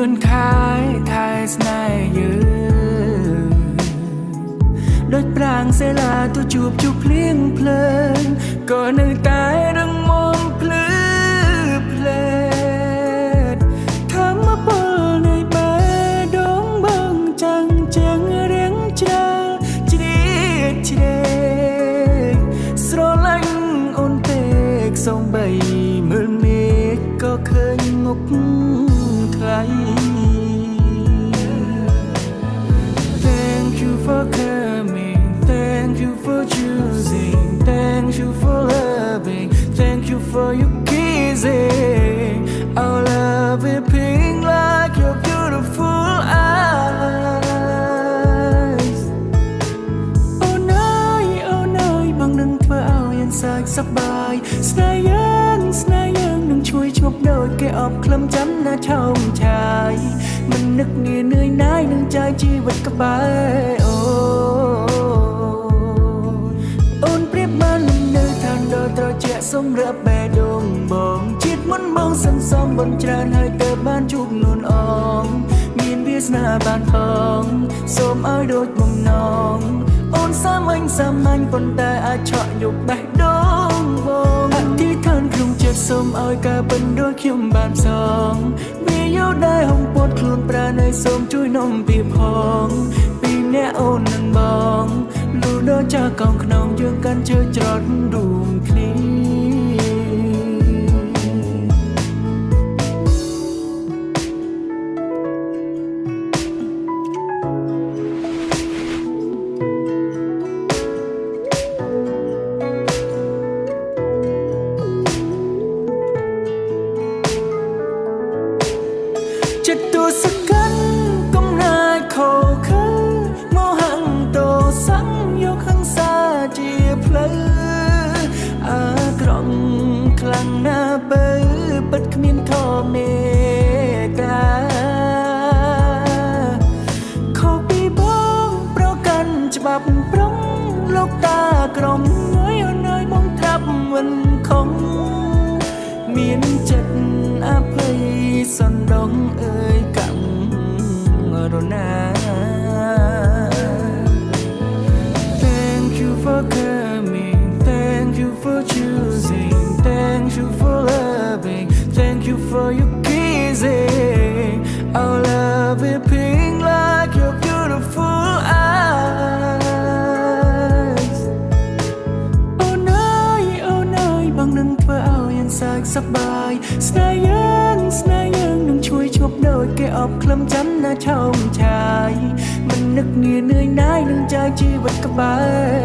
នខែស្នេហ៍យើងដូចប្រាំងសេឡាទៅជួបភ្លៀងភ្លើងក៏នៅតែរឹងមាំភ្លឺភ្លែតធម្មពលនៃបេះដូងបងចាំងជាងរៀងច្រាលជ្រៀតជ្រែកស្រឡាញ់អូនពេកសំបីមើលមេឃក៏ឃើញមុខថ្លៃ Thank you for coming Thank you for choosing Thank you for loving Thank you for your kissing Our love is pink like your beautiful eyes Oh no បងនឹងធ្វើឲ្យយ៉ាងសើចសប្បាយស្នេហ៍យើងនឹងជួយឈប់ដូចគេអបខ្លឹមចាំណាឆោមឆាយមិននឹកងាយនឿយណាយនឹងចាយជីវិតក្បែរអូនប្រៀបបាននៅឋានដ៏ត្រជាក់សម្រាប់បេះដូងបងជាតិមុនបងសន្សំបនច្រើនហើយទៅបានជួបនួនអងមានវាសនាបានផងសូមឲ្យដូចបំណងអូនសាមញ្ញប៉ុន្តែអាចឆក់យកបេះដូងបងអធិដ្ឋានក្នុងចិត្តសូមឲ្យការពិនដូចខ្ញុំបានផ្សងវាយោដែរហុំពត់ខ្លួនប្រាណើសូមជួយនំពីផងពីអ្នកអូននឹងបងលូដល់ចាកងខ្នងយើងកាន់ជើច្រត់រួមគ្នាចិត្តទូសកាន់កំណាយខោខើមកហាំងតោសាំងយកហឹង្សាជាផ្លូវអាក្រង់ខ្លាំងណាស់បើពិតគ្មានធម៌មេត្តាខុសពីបងប្រកាន់ច្បាប់ប្រុងលោកតាក្រមងើយអូនអើយបងត្រាប់មិនខំមានចិត្តអភ័យសណ្ដងអើយកម្មរណា Thank you for coming Thank you for choosing Thank you for loving Thank you for your kissing Our love is pink like your beautiful eyes Oh no បងនឹងធ្វើឲ្យយ៉ាងសើចសប្បាយស្នេហ៍យើងនឹងជួយឈប់ដូចគេអបខ្លឹមចាំណាឆោមឆាយមិននឹកងាយនឿយណាយនឹងចាយជីវិតក្បែរ